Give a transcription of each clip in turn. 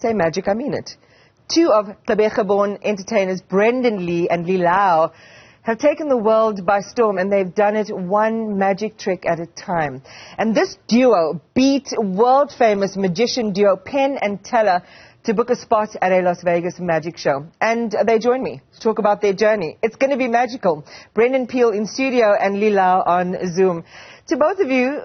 say magic, I mean it. Two of Gqeberha-born entertainers, Brendon and Lau, have taken the world by storm, and they've done it one magic trick at a time. And this duo beat world-famous magician duo Penn and Teller to book a spot at a Las Vegas magic show. And they join me to talk about their journey. It's going to be magical. Brendon Peel in studio and Lau on Zoom. To both of you,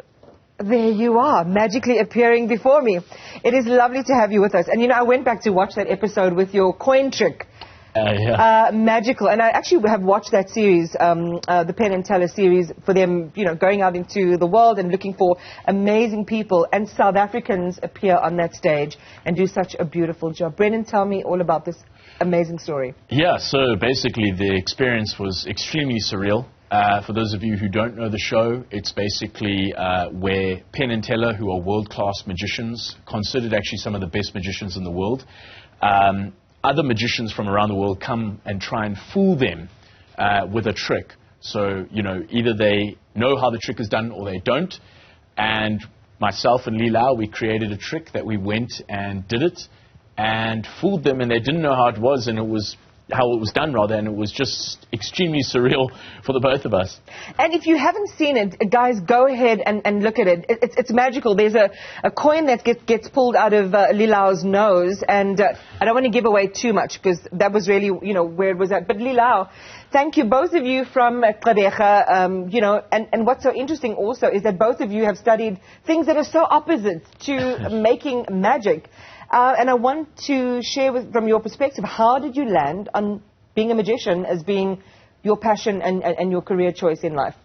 there you are, magically appearing before me. It is lovely to have you with us. And, you know, I went back to watch that episode with your coin trick. Magical. And I actually have watched that series, the Penn and Teller series, for them, you know, going out into the world and looking for amazing people. And South Africans appear on that stage and do such a beautiful job. Brendon, tell me all about this amazing story. Yeah, so basically the experience was extremely surreal. For those of you who don't know the show, it's basically where Penn and Teller, who are world-class magicians, considered actually some of the best magicians in the world, other magicians from around the world come and try and fool them with a trick. So, you know, either they know how the trick is done or they don't. And myself and Lau, we created a trick that we went and did it and fooled them, and they didn't know how it was, and it was how it was done, rather, and it was just extremely surreal for the both of us. And if you haven't seen it, guys, go ahead and look at it. It's magical. There's a coin that gets pulled out of Lau's nose, and I don't want to give away too much because that was really, you know, where it was at. But Lau, thank you, both of you from Gqeberha. You know, and what's so interesting also is that both of you have studied things that are so opposite to making magic. And I want to share from your perspective, how did you land on being a magician as being your passion and your career choice in life?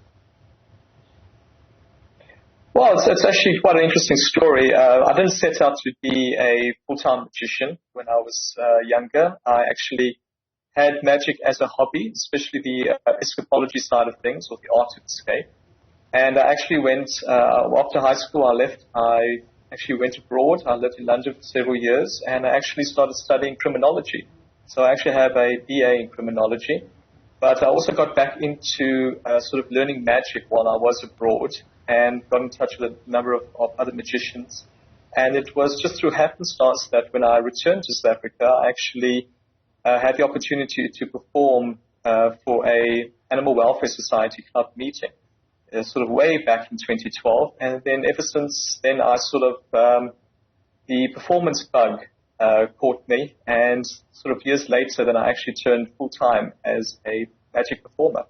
Well, it's actually quite an interesting story. I didn't set out to be a full-time magician when I was younger. I actually had magic as a hobby, especially the escapology side of things, or the art of escape. And I actually went, after high school I left, I actually went abroad. I lived in London for several years, and I actually started studying criminology. So I actually have a BA in criminology. But I also got back into sort of learning magic while I was abroad, and got in touch with a number of other magicians. And it was just through happenstance that when I returned to South Africa, I actually had the opportunity to perform for a Animal Welfare Society club meeting. Sort of way back in 2012, and then ever since then I sort of, the performance bug caught me, and sort of years later then I actually turned full-time as a magic performer.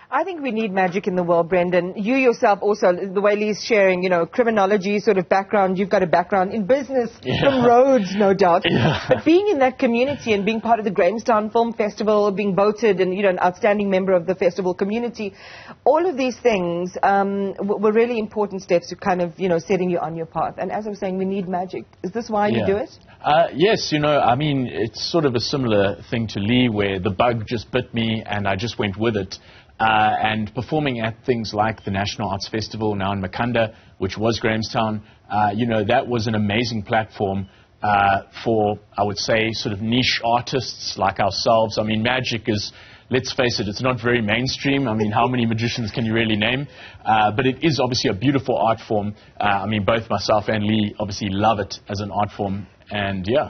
I think we need magic in the world, Brendon. You yourself also, the way Lee's sharing, you know, criminology sort of background, you've got a background in business, from Rhodes, no doubt. But being in that community and being part of the Grahamstown Film Festival, being voted and, you know, an outstanding member of the festival community, all of these things were really important steps to kind of, you know, setting you on your path. And as I was saying, we need magic. Is this why you do it? Yes, you know, I mean, it's sort of a similar thing to Lee, where the bug just bit me and I just went with it. And performing at things like the National Arts Festival now in Makanda, which was Grahamstown, you know, that was an amazing platform for, I would say, sort of niche artists like ourselves. I mean, magic is, let's face it, it's not very mainstream. I mean, how many magicians can you really name? But it is obviously a beautiful art form. I mean, both myself and Lee obviously love it as an art form, and yeah.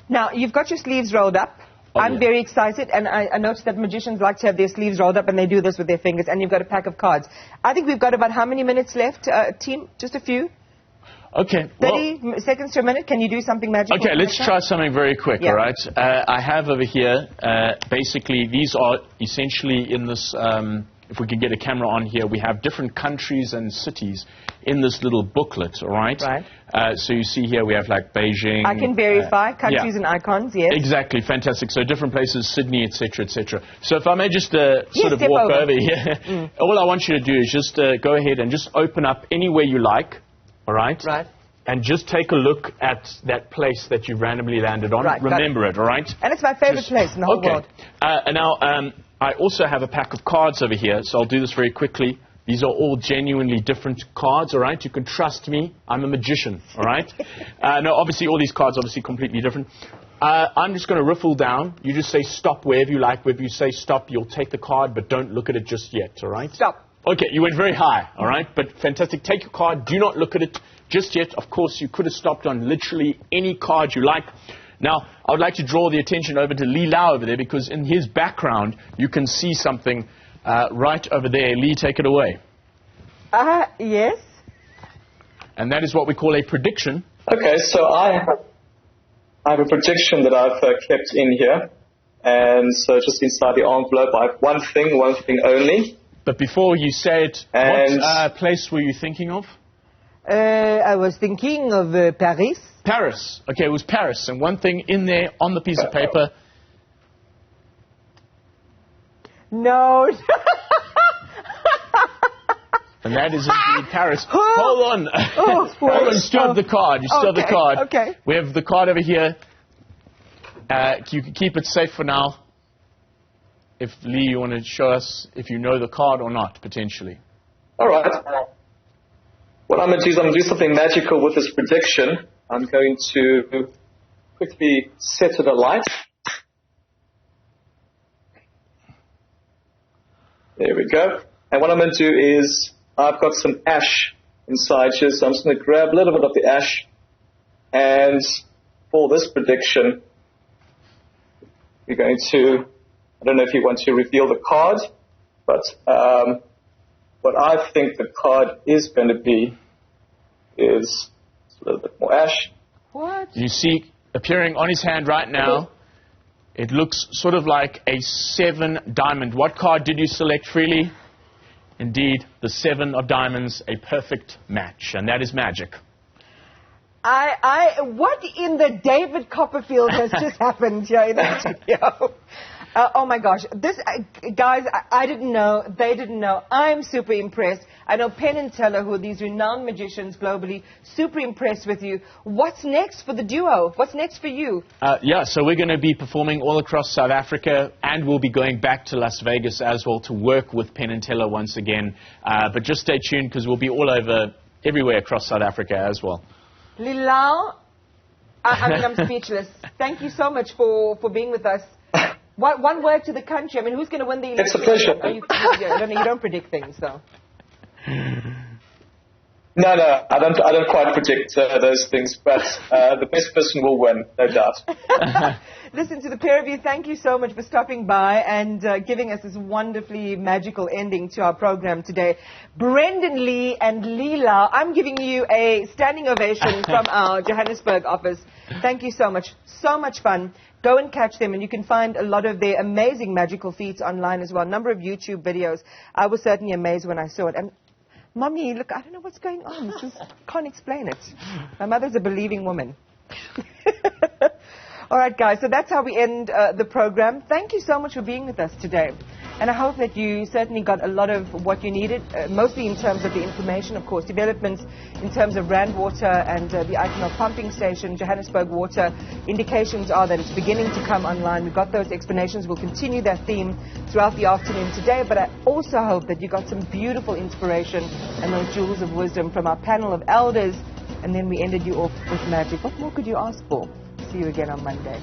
Now, you've got your sleeves rolled up. I'm very excited, and I noticed that magicians like to have their sleeves rolled up, and they do this with their fingers, and you've got a pack of cards. I think we've got about how many minutes left, team? Just a few? Okay. 30 seconds to a minute. Can you do something magical? Okay, let's try something very quick, all right? I have over here, basically, these are essentially in this, if we can get a camera on here, we have different countries and cities in this little booklet, all right? Right. So you see here we have like Beijing. I can verify countries and icons, yes. Exactly, fantastic. So different places, Sydney, etc., etc. So if I may just sort of walk over here. All I want you to do is just go ahead and just open up anywhere you like, all right? Right. And just take a look at that place that you randomly landed on. Right, remember it, all right? And it's my favorite place in the whole world. And now, I also have a pack of cards over here, so I'll do this very quickly. These are all genuinely different cards, all right? You can trust me. I'm a magician, all right? No, obviously, all these cards obviously completely different. I'm just going to riffle down. You just say stop wherever you like. Wherever you say stop, you'll take the card, but don't look at it just yet, all right? Stop. Okay, you went very high, all right? But fantastic. Take your card. Do not look at it just yet. Of course, you could have stopped on literally any card you like. Now, I would like to draw the attention over to Lee Lau over there, because in his background, you can see something right over there. Lee, take it away. Yes. And that is what we call a prediction. Okay, so I have a prediction that I've kept in here. And so just inside the envelope, I have one thing only. But before you say it, what place were you thinking of? I was thinking of Paris. Paris. Okay, it was Paris. And one thing in there on the piece of paper. No. And that is indeed Paris. Hold on. Oh, hold on. You still have the card. You still have the card. Okay. We have the card over here. You can keep it safe for now. If, Lee, you want to show us if you know the card or not, potentially. All right. What I'm going to do is I'm going to do something magical with this prediction. I'm going to quickly set it alight. There we go. And what I'm going to do is I've got some ash inside here, so I'm just going to grab a little bit of the ash. And for this prediction, we're going to, I don't know if you want to reveal the card, but what I think the card is going to be is a little bit more ash. What? You see, appearing on his hand right now, it looks sort of like a 7 diamond. What card did you select freely? Indeed, the 7 of diamonds, a perfect match, and that is magic. What in the David Copperfield has just happened here in the studio? Oh my gosh. This, guys, I didn't know. They didn't know. I'm super impressed. I know Penn and Teller, who are these renowned magicians globally, super impressed with you. What's next for the duo? What's next for you? Yeah, so we're going to be performing all across South Africa, and we'll be going back to Las Vegas as well to work with Penn and Teller once again. But just stay tuned, because we'll be all over, everywhere across South Africa as well. Lilau, I'm speechless. Thank you so much for being with us. One word to the country. I mean, who's going to win the election? It's a pleasure. You don't predict things, though. No, I don't quite predict those things, but the best person will win, no doubt. Listen, to the pair of you, thank you so much for stopping by and giving us this wonderfully magical ending to our program today. Brendon Lee and Lee Lau, I'm giving you a standing ovation from our Johannesburg office. Thank you so much. So much fun. Go and catch them, and you can find a lot of their amazing magical feats online as well. A number of YouTube videos. I was certainly amazed when I saw it. And Mommy, look, I don't know what's going on. Just can't explain it. My mother's a believing woman. All right, guys, so that's how we end the program. Thank you so much for being with us today. And I hope that you certainly got a lot of what you needed, mostly in terms of the information, of course, developments in terms of Rand Water and the Ikenhof pumping station, Johannesburg Water. Indications are that it's beginning to come online. We've got those explanations. We'll continue that theme throughout the afternoon today, but I also hope that you got some beautiful inspiration and those jewels of wisdom from our panel of elders, and then we ended you off with magic. What more could you ask for? See you again on Monday.